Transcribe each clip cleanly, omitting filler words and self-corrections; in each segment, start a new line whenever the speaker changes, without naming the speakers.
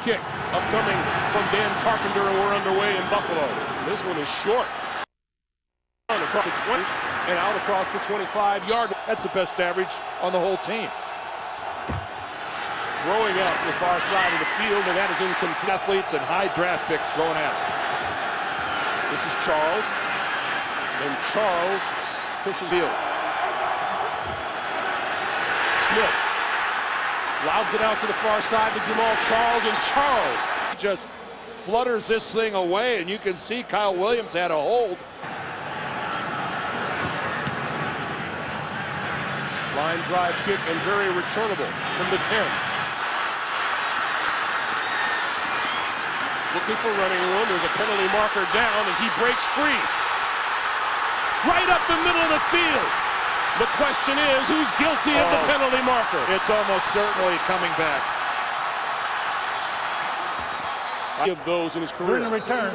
kick upcoming from Dan Carpenter, and we're underway in Buffalo. This one is short. Across the 20 and out across the 25-yard.
That's the best average on the whole team.
Throwing out to the far side of the field, and that is incomplete.
Athletes and high draft picks going out.
This is Charles, and Charles pushes field. Smith lobs it out to the far side to Jamal Charles, and Charles
just flutters this thing away, and you can see Kyle Williams had a hold.
Line drive kick and very returnable from the 10. Looking for running room. There's a penalty marker down as he breaks free. Right up the middle of the field. The question is, who's guilty of the penalty marker?
It's almost certainly coming back.
Of those in his career.
During the return,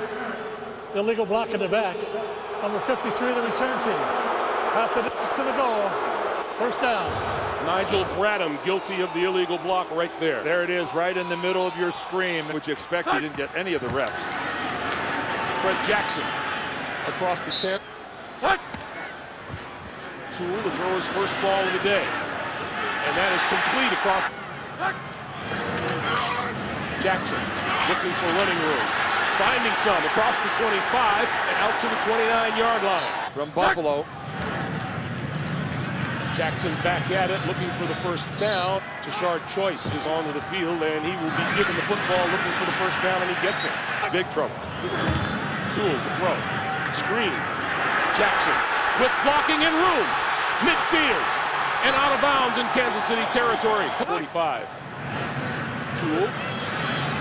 illegal block in the back. Number 53 of the return team. After this to the goal. First down.
Nigel Bradham guilty of the illegal block right there.
There it is, right in the middle of your screen, which you expect he didn't get any of the reps.
Fred Jackson across the 10. Tool to throw his first ball of the day. And that is complete across. Jackson looking for running room. Finding some across the 25 and out to the 29-yard line.
From Buffalo.
Jackson back at it, looking for the first down. Tashard Choice is onto the field, and he will be given the football, looking for the first down, and he gets it.
Big trouble.
Tool to throw. Screen. Jackson with blocking and room. Midfield. And out of bounds in Kansas City territory. 45. Tool.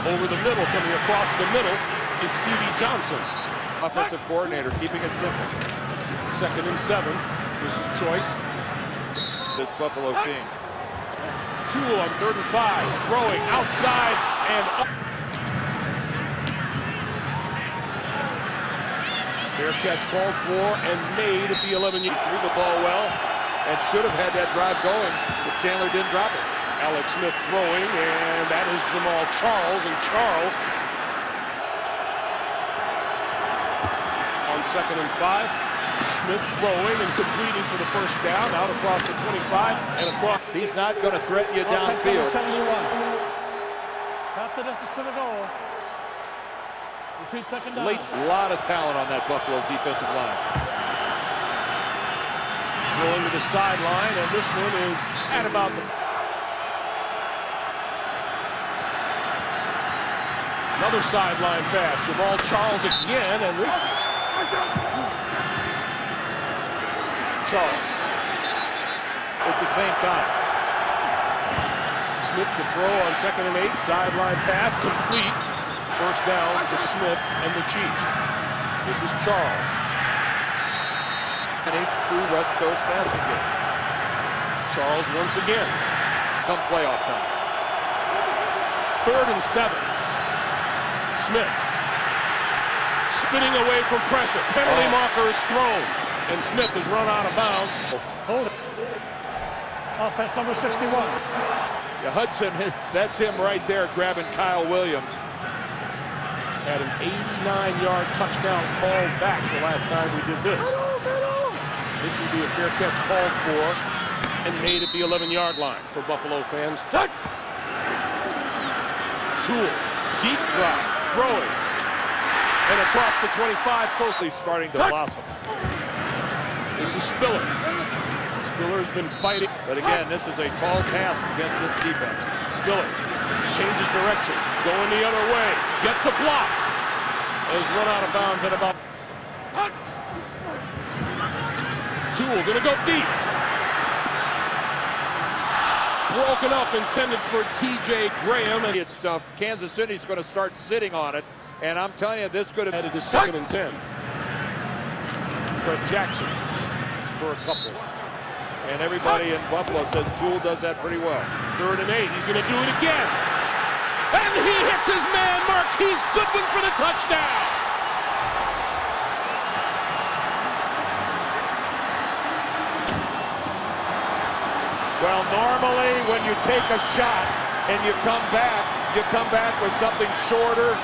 Over the middle, coming across the middle, is Stevie Johnson.
Offensive coordinator, keeping it simple.
2nd and 7. This is Choice.
This Buffalo team.
Tool on 3rd and 5, throwing outside and up. Fair catch called for and made at the 11.
Threw the ball well and should have had that drive going, but Chandler didn't drop it.
Alex Smith throwing, and that is Jamal Charles, and Charles on 2nd and 5. Smith throwing and completing for the first down, out across the 25 and across.
He's not going to threaten you downfield.
71. After this is to the goal. Repeat second down.
Late, a lot of talent on that Buffalo defensive line.
Going to the sideline, and this one is at about the. Another sideline pass. Jamal Charles again, and Charles
at the same time.
Smith to throw on 2nd and 8. Sideline pass complete. First down for Smith and the Chiefs. This is Charles.
An H2 West Coast passing game.
Charles once again.
Come playoff time.
3rd and 7. Smith spinning away from pressure. Penalty marker is thrown. And Smith has run out of bounds.
Hold it. Offense number 61.
Yeah, Hudson, that's him right there grabbing Kyle Williams.
Had an 89-yard touchdown called back the last time we did this. This will be a fair catch called for and made at the 11-yard line for Buffalo fans. Tool, deep drop, throwing, and across the 25, closely
starting to blossom.
This is Spiller. Spiller's been fighting.
But again, this is a tall task against this defense.
Spiller changes direction, going the other way, gets a block, and is run out of bounds at about. Tool gonna go deep. Broken up, intended for T.J. Graham. And
it's stuff. Kansas City's going to start sitting on it, and I'm telling you, this could have
added to 2nd and 10. Fred Jackson for a couple.
And everybody in Buffalo says Tool does that pretty well.
3rd and 8. He's going to do it again. And he hits his man, Marquise Goodwin, for the touchdown.
Well, normally when you take a shot and you come back, you come back with something shorter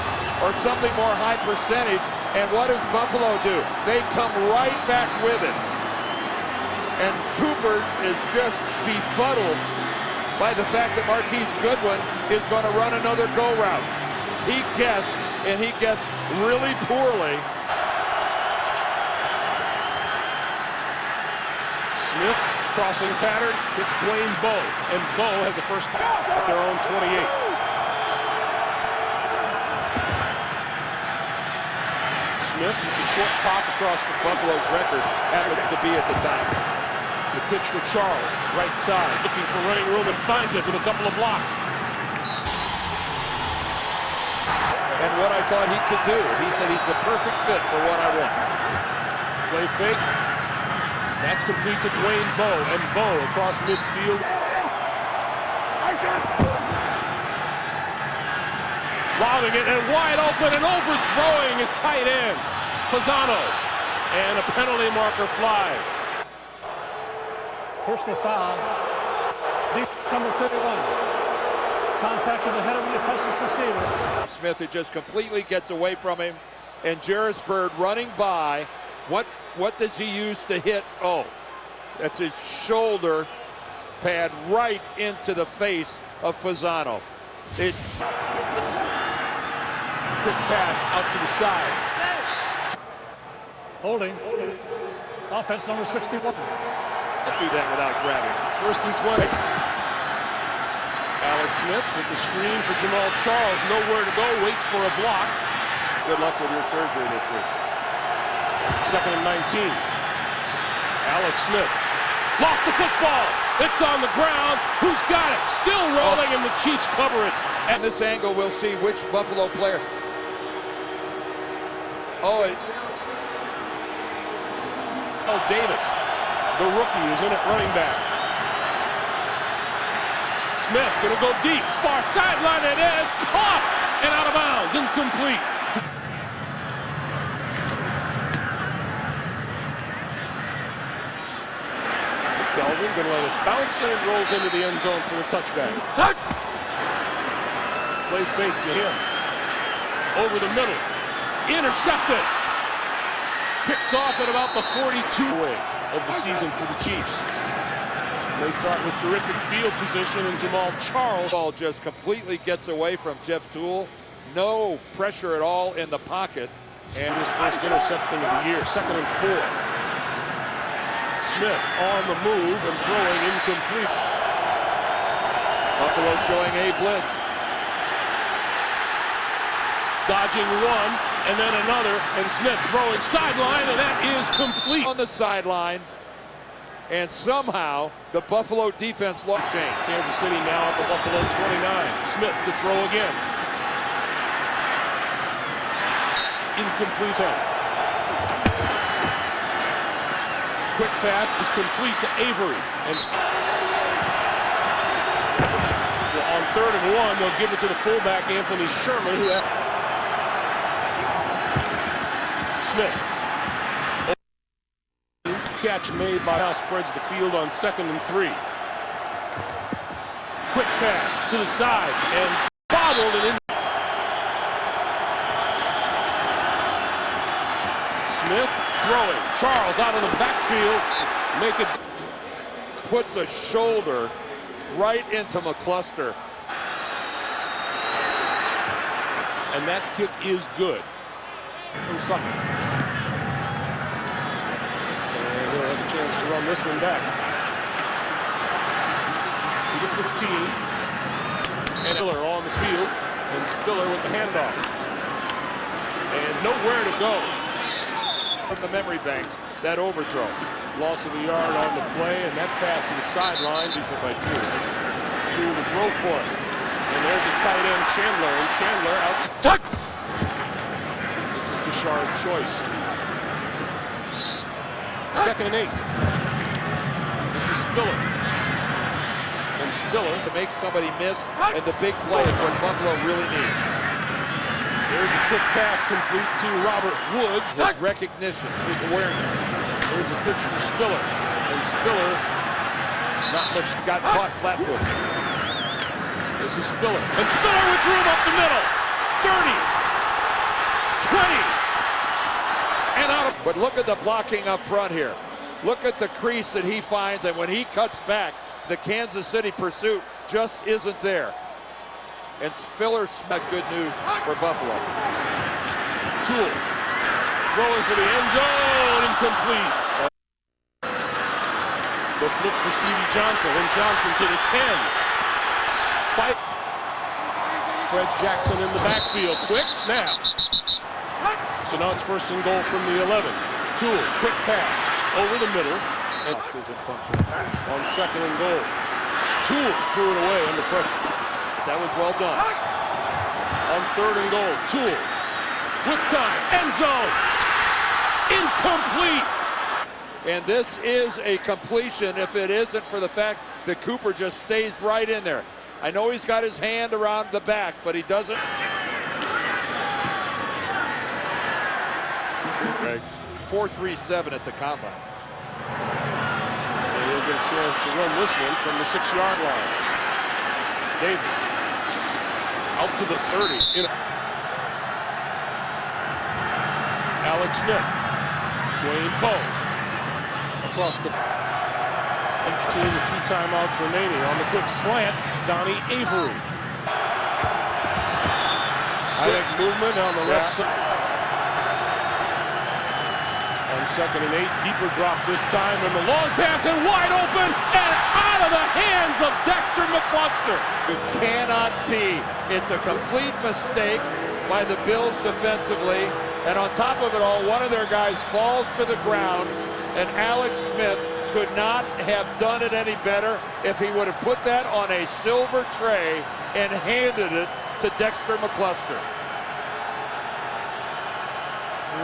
or something more high percentage, and what does Buffalo do? They come right back with it. And Cooper is just befuddled by the fact that Marquise Goodwin is going to run another go route. He guessed, and he guessed really poorly.
Smith, crossing pattern, hits Dwayne Bowe, and Bowe has a first at their own 28. Smith with the short pop across the
Buffalo's record happens to be at the time.
The pitch for Charles, right side, looking for running room and finds it with a couple of blocks.
And what I thought he could do, he said he's the perfect fit for what I want.
Play fake. That's complete to Dwayne Bowe, and Bowe across midfield. Lobbing it and wide open and overthrowing his tight end, Fasano. And a penalty marker flag.
Personal foul. Defense number 31. Contact to the head of the defenseless receiver.
Smith, it just completely gets away from him. And Jairus Byrd running by. What does he use to hit? Oh, that's his shoulder pad right into the face of Fasano.
Quick pass out to the side.
Holding. Offense number 61.
Do that without grabbing.
First and 20. Alex Smith with the screen for Jamal Charles. Nowhere to go. Waits for a block.
Good luck with your surgery this week.
Second and 19. Alex Smith lost the football. It's on the ground. Who's got it? Still rolling, and the Chiefs cover it.
At this angle, we'll see which Buffalo player. Oh,
Davis, the rookie, is in at running back. Smith gonna go deep, far sideline. It is caught and out of bounds, incomplete. Kelvin gonna let it bounce, and it rolls into the end zone for the touchback. Play fake to him. Over the middle. Intercepted. Picked off at about the 42 of the season for the Chiefs. They start with terrific field position, and Jamal Charles.
Ball just completely gets away from Jeff Toole. No pressure at all in the pocket.
And his first interception of the year. Second and 4. Smith on the move and throwing incomplete.
Buffalo showing a blitz.
Dodging one, and then another, and Smith throwing sideline, and that is complete.
On the sideline, and somehow the Buffalo defense look change.
Kansas City now at the Buffalo 29. Smith to throw again. Incomplete. Quick pass is complete to Avery. And on 3rd and 1, they'll give it to the fullback, Anthony Sherman, who Smith. Catch made by now spreads the field on 2nd and 3. Quick pass to the side and bobbled it in. Smith throwing. Charles out of the backfield. Make it.
Puts a shoulder right into McCluster.
And that kick is good from Sutton. And he'll have a chance to run this one back. To the 15. And Spiller on the field. And Spiller with the handoff. And nowhere to go.
From the memory banks, that overthrow.
Loss of a yard on the play, and that pass to the sideline. Decent by 2. 2 to throw for it. And there's his tight end, Chandler. And Chandler out to touch. This is Kashard's choice. 2nd and 8. This is Spiller. And Spiller
To make somebody miss, and the big play is what Buffalo really needs.
There's a quick pass complete to Robert Woods.
His recognition, his awareness.
There's a pitch for Spiller. And Spiller, not much.
Got caught flat-footed.
This is Spiller. And Spiller with room up the middle. 30. 20. And out of...
But look at the blocking up front here. Look at the crease that he finds, and when he cuts back, the Kansas City pursuit just isn't there. And Spiller's good news for Buffalo.
Toole throwing for the end zone, incomplete. The flip for Stevie Johnson, and Johnson to the 10. Fight. Fred Jackson in the backfield, quick snap. So now it's first and goal from the 11. Toole, quick pass over the middle. And
Isn't functional.
on second and goal. Toole threw it away under pressure.
That was well done.
On third and goal, Toole with time, end zone, incomplete.
And this is a completion if it isn't for the fact that Cooper just stays right in there. I know he's got his hand around the back, but he doesn't. Greg, 4.37 at the combine.
And he'll get a chance to run this one from the 6-yard line. Davis out to the 30. Alex Smith, Dwayne Poe across the each team with 2 timeouts remaining. On the quick slant, Donnie Avery. I think movement on the left side. On second and 8, deeper drop this time, and the long pass and wide open and out of the hands of Dexter McCluster.
It cannot be. It's a complete mistake by the Bills defensively. And on top of it all, one of their guys falls to the ground, and Alex Smith could not have done it any better if he would have put that on a silver tray and handed it to Dexter McCluster.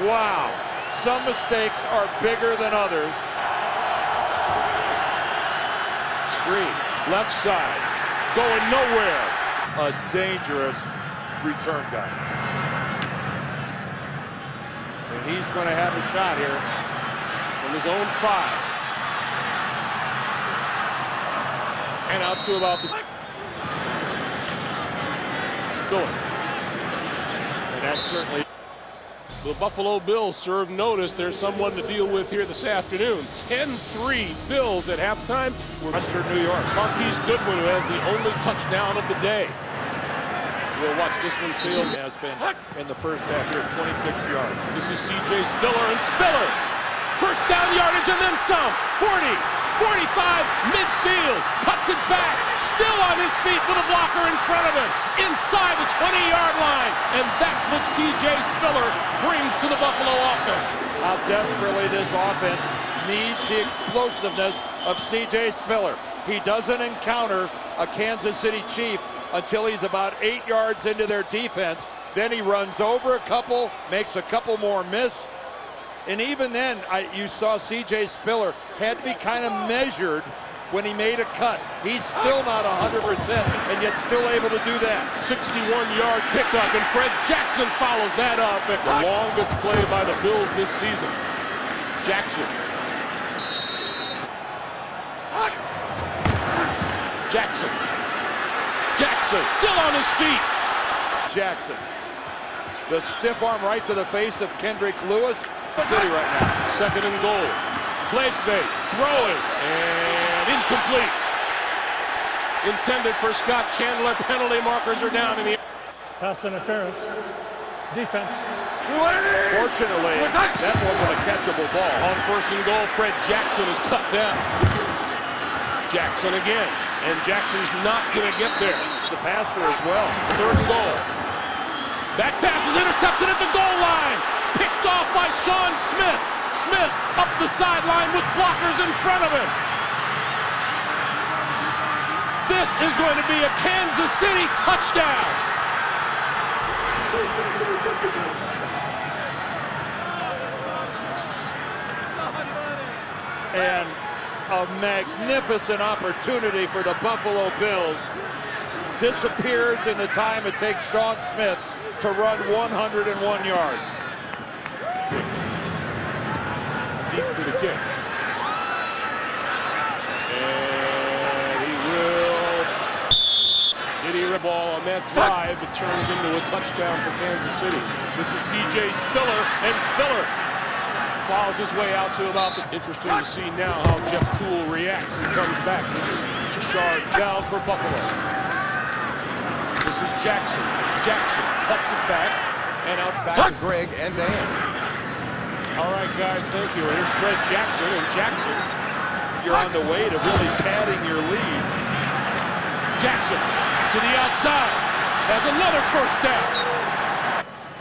Wow. Some mistakes are bigger than others.
Screen, left side, going nowhere.
A dangerous return guy. And he's going to have a shot here.
From his own 5. And out to about the... Spiller.
And that certainly...
The Buffalo Bills serve notice there's someone to deal with here this afternoon. 10-3 Bills at halftime.
Western New York.
Marquise Goodwin, who has the only touchdown of the day. We'll watch this one sail.
Has been in the first half here, 26 yards.
This is C.J. Spiller, and Spiller. First down yardage and then some. 40, 45, midfield. Cuts it back. Still on his feet with a blocker in front of him. Inside the 20-yard line. And that's what C.J. Spiller brings to the Buffalo offense.
How desperately this offense needs the explosiveness of C.J. Spiller. He doesn't encounter a Kansas City Chief until he's about 8 yards into their defense. Then he runs over a couple, makes a couple more miss. And even then, you saw C.J. Spiller had to be kind of measured when he made a cut. He's still not 100% and yet still able to do that.
61-yard pickup, and Fred Jackson follows that up at the longest play by the Bills this season. Jackson. Jackson, still on his feet.
Jackson. The stiff arm right to the face of Kendrick Lewis. City right now.
Second and goal. Blade fake, throwing, and incomplete. Intended for Scott Chandler. Penalty markers are down in the...
Pass interference. Defense.
Fortunately, that wasn't a catchable ball.
On first and goal, Fred Jackson is cut down. Jackson again, and Jackson's not going to get there.
It's a passer as well.
Third and goal. That pass is intercepted at the goal line. Picked off by Sean Smith. Smith up the sideline with blockers in front of him. This is going to be a Kansas City touchdown.
And a magnificent opportunity for the Buffalo Bills disappears in the time it takes Sean Smith to run 101 yards.
Deep for the kick. And he will. Did he rip ball on that drive. It turns into a touchdown for Kansas City. This is C.J. Spiller, and Spiller plows his way out to about the... Interesting to see now how Jeff Tuel reacts and comes back. This is Tashard down for Buffalo. This is Jackson. Jackson cuts it back and out
Back to Greg and Dan.
All right, guys, thank you. And here's Fred Jackson, and Jackson,
You're on the way to really padding your lead.
Jackson to the outside, has another first down.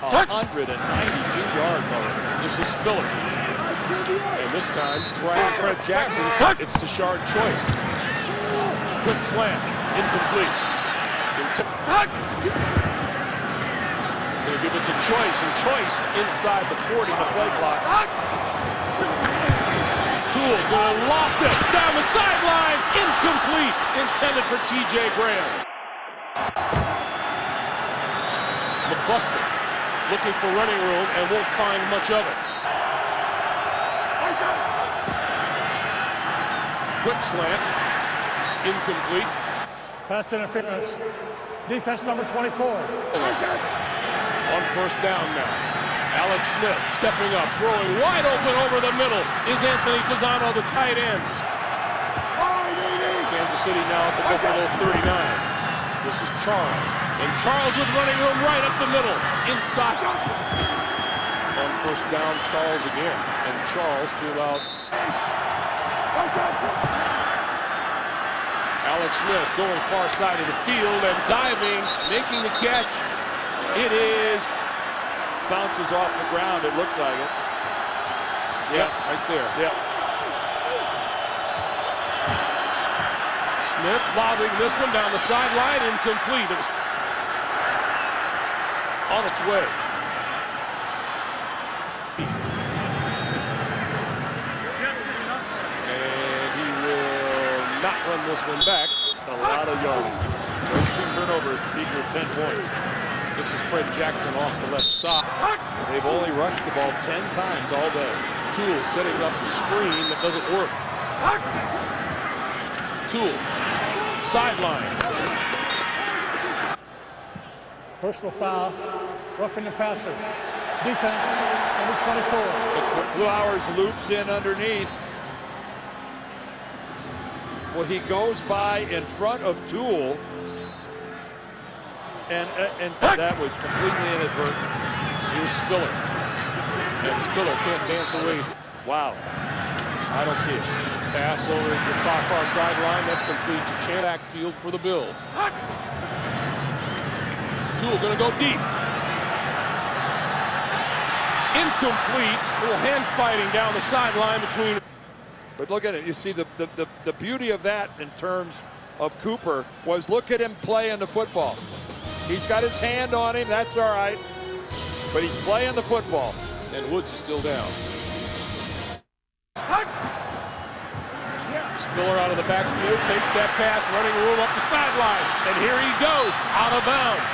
192 yards already.
This is Spiller. And this time, driving Fred Jackson, it's Tashard Choice. Quick slant, incomplete. Gonna give it to Choice, and Choice inside the 40 to play clock. Tuel gonna loft it down the sideline, incomplete, intended for T.J. Graham. McCluster looking for running room and won't find much of it. Quick slant, incomplete.
Pass interference. Defense number 24.
On first down now. Alex Smith stepping up, throwing wide open over the middle is Anthony Fasano, the tight end. Kansas City now at the Buffalo 39. This is Charles. And Charles with running room right up the middle. Inside. On first down, Charles again. And Charles to about... Alex Smith going far side of the field and diving, making the catch. It is...
Bounces off the ground, it looks like it.
Yep, right there.
Yep.
Smith lobbing this one down the sideline, incomplete. It was on its way. And he will not run this one back.
A lot of yardage. Those 2 turnovers equal 10 points.
This is Fred Jackson off the left side.
They've only rushed the ball 10 times all day.
Tuel setting up the screen that doesn't work. Tuel, sideline.
Personal foul. Roughing the passer. Defense number 24.
Flowers loops in underneath. Well, he goes by in front of Tuel. And that was completely inadvertent.
Here's Spiller. And Spiller can't dance away.
Wow. I don't see it.
Pass over to the far sideline. That's complete to Chan. Backfield for the Bills. Tuel gonna go deep. Incomplete. A little hand fighting down the sideline between.
But look at it. You see the beauty of that in terms of Cooper was look at him playing the football. He's got his hand on him, that's all right. But he's playing the football.
And Woods is still down. Spiller out of the backfield, takes that pass, running room up the sideline. And here he goes, out of bounds.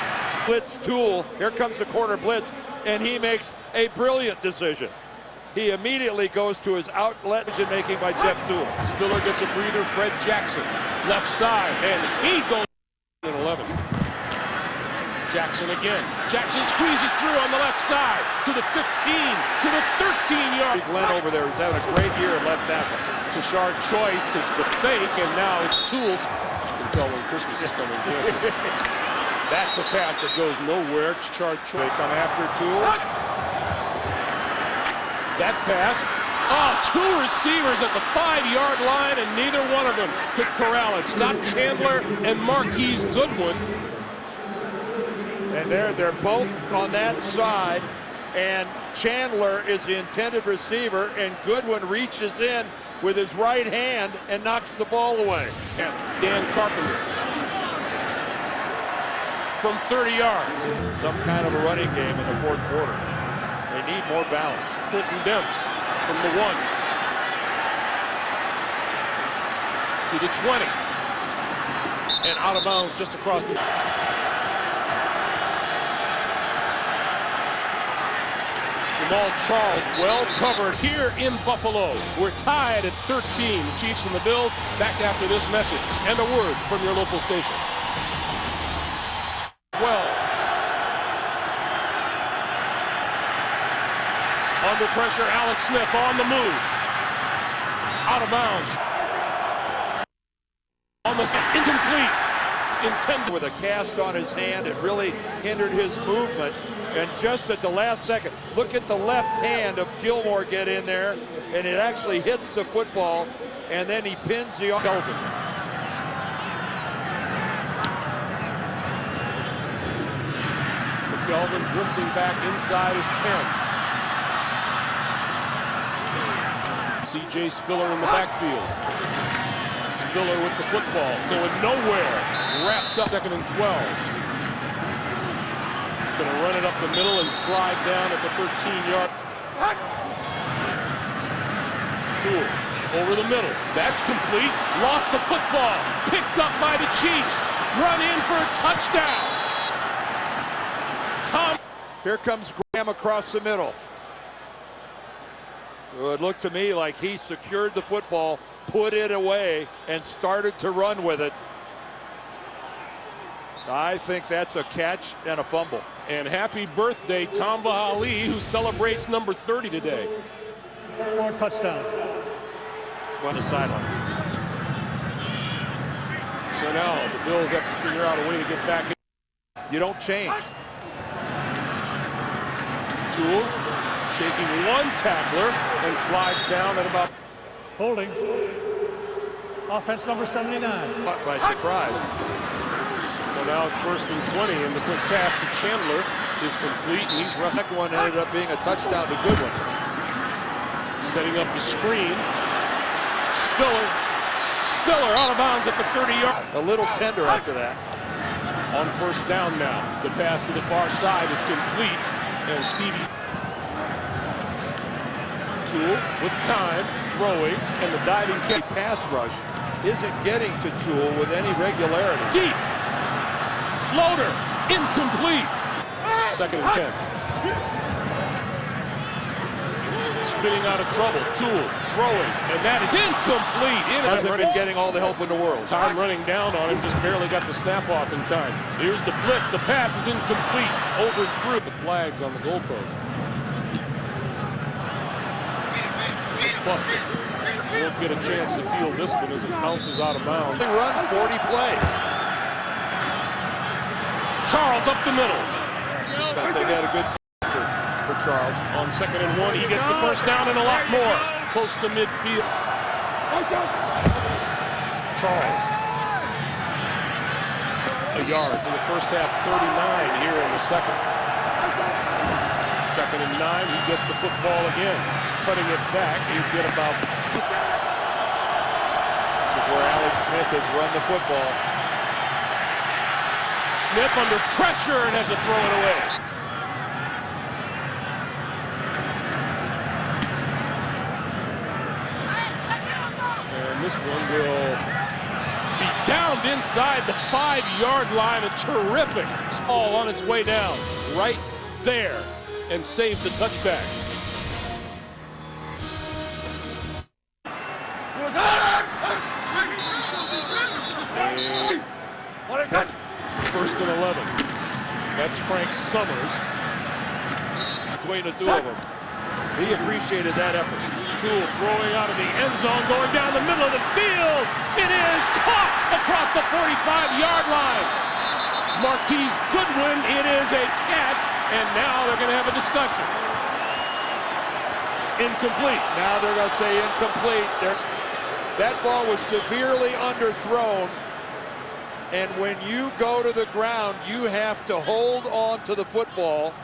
Blitz Tuel, here comes the corner blitz, and he makes a brilliant decision. He immediately goes to his outlet decision making by Jeff Tuel.
Spiller gets a breather, Fred Jackson, left side, and he goes in 11. Jackson again. Jackson squeezes through on the left side to the 15, to the 13-yard.
Glenn over there is having a great year at left tackle.
Tashard Choice takes the fake, and now it's Tuel. You can tell when Christmas is coming, can't you? That's a pass that goes nowhere. Tashard Choice.
They come after Tuel.
That pass. Oh, 2 receivers at the 5-yard line, and neither one of them could corral it. Scott Chandler and Marquise Goodwin.
And they're both on that side, and Chandler is the intended receiver, and Goodwin reaches in with his right hand and knocks the ball away.
Dan Carpenter from 30 yards.
Some kind of a running game in the 4th quarter. They need more balance.
Quentin Demps from the 1 to the 20, and out of bounds just across the... Jamal Charles well covered here in Buffalo. We're tied at 13. The Chiefs and the Bills back after this message and a word from your local station. 12. Under pressure, Alex Smith on the move. Out of bounds. On the incomplete. Intended
with a cast on his hand. It really hindered his movement. And just at the last second, look at the left hand of Gilmore get in there, and it actually hits the football, and then he pins the
Kelvin. Kelvin drifting back inside his 10. C.J. Spiller in the backfield. Spiller with the football, going nowhere. Wrapped up, 2nd and 12. Going to run it up the middle and slide down at the 13-yard. Tool over the middle. That's complete. Lost the football. Picked up by the Chiefs. Run in for a touchdown. Tom.
Here comes Graham across the middle. It looked to me like he secured the football, put it away, and started to run with it. I think that's a catch and a fumble.
And happy birthday, Tamba Ali, who celebrates number 30 today.
4 touchdowns.
On the sidelines.
So now the Bills have to figure out a way to get back in.
You don't change.
Tool shaking one tackler and slides down at about.
Holding. Offense number 79.
Caught by surprise.
So now it's 1st and 20, and the quick pass to Chandler is complete, and he's
The
rushing.
second one ended up being a touchdown to Goodwin.
Setting up the screen. Spiller out of bounds at the 30-yard.
A little tender after that.
On 1st down now. The pass to the far side is complete, and Stevie Tool with time, throwing, and the diving kick.
Pass rush isn't getting to Tool with any regularity.
Deep. Floater. Incomplete. 2nd and 10. Spinning out of trouble. Tool throwing, and that is incomplete.
Hasn't been getting all the help in the world.
Time running down on him, just barely got the snap off in time. Here's the blitz. The pass is incomplete. Overthrew the flags on the goalpost. Cluster. Won't get a chance to field this one as it bounces out of bounds.
They run 40 plays.
Charles up the middle.
They got a good for Charles.
On 2nd and 1, he gets the 1st down and a lot more. Close to midfield. Charles. A yard in the 1st half, 39 here in the 2nd. 2nd and 9, he gets the football again. Cutting it back, you get about 2.
This is where Alex Smith has run the football.
Smith under pressure and had to throw it away. And this one will be downed inside the 5-yard line. A terrific ball on its way down right there and saved the touchback. And 1st and 11. That's Frank Summers.
Between the two of them. He appreciated that effort.
Tool throwing out of the end zone, going down the middle of the field. It is caught across the 45-yard line. Marquise Goodwin, it is a catch, and now they're going to have a discussion. Incomplete.
Now they're going to say incomplete. That ball was severely underthrown. And when you go to the ground, you have to hold on to the football.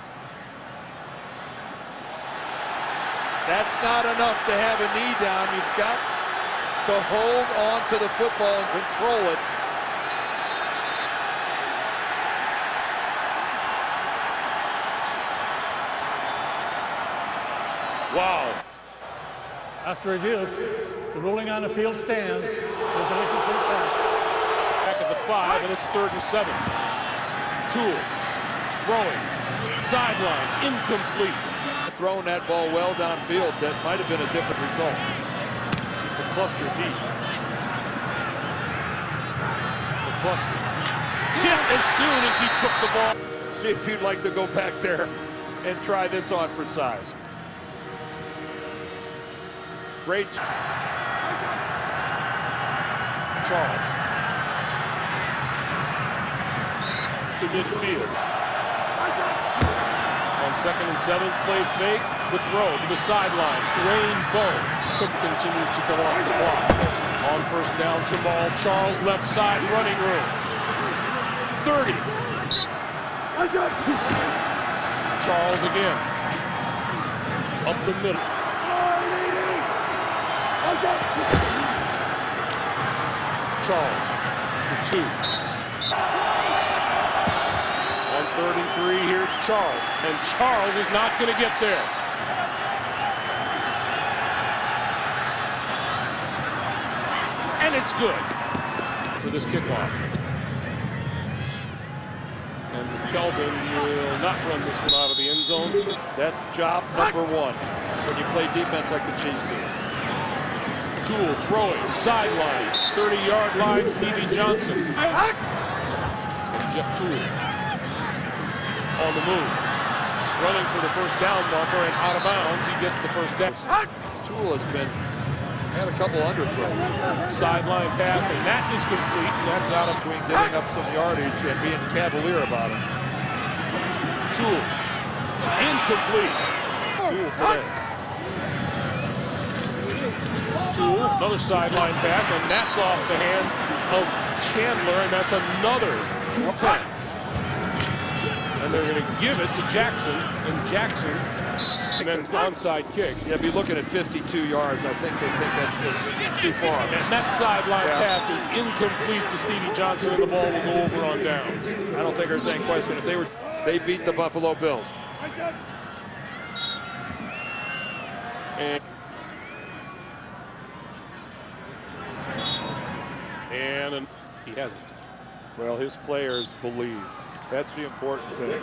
That's not enough to have a knee down. You've got to hold on to the football and control it.
Wow.
After review, the ruling on the field stands. There's an incomplete pass.
Back at the 5, and it's 3rd and 7. Tool throwing, sideline, incomplete.
Throwing that ball well downfield, that might have been a different result.
The cluster deep. The cluster. hit as soon as he took the ball.
See if you'd like to go back there and try this on for size. Great.
Charles to midfield. On 2nd and 7, play fake. The throw to the sideline. Dwayne Bowe. Cook continues to come off the block. On 1st down, Jamal Charles, left side, running room. 30. Charles again. Up the middle. Charles for 2. On 3rd and 3, here's Charles. And Charles is not going to get there. And it's good for this kickoff. And Kelvin will not run this one out of the end zone.
That's job number 1 when you play defense like the Chiefs do.
Toole throwing, sideline, 30-yard line, Stevie Johnson. Jeff Toole on the move, running for the 1st down marker and out of bounds. He gets the 1st down.
Toole has had a couple underthrows.
Sideline pass, and that is complete, and that's out of
Between getting up some yardage and being cavalier about it.
Toole. Incomplete.
Toole today.
Toole, another sideline pass, and that's off the hands of Chandler, and that's another 10. And they're going to give it to Jackson, and Jackson, and then onside kick.
Yeah, be looking at 52 yards. I think they think that's too far.
And that sideline pass is incomplete to Stevie Johnson, and the ball will go over on downs.
I don't think there's any question. If they beat the Buffalo Bills.
And he hasn't.
Well, his players believe. That's the important thing.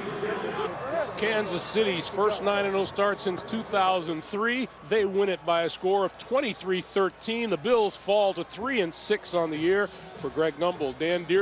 Kansas City's first 9-0 start since 2003. They win it by a score of 23-13. The Bills fall to 3-6 on the year. For Greg Gumbel, Dan Deere.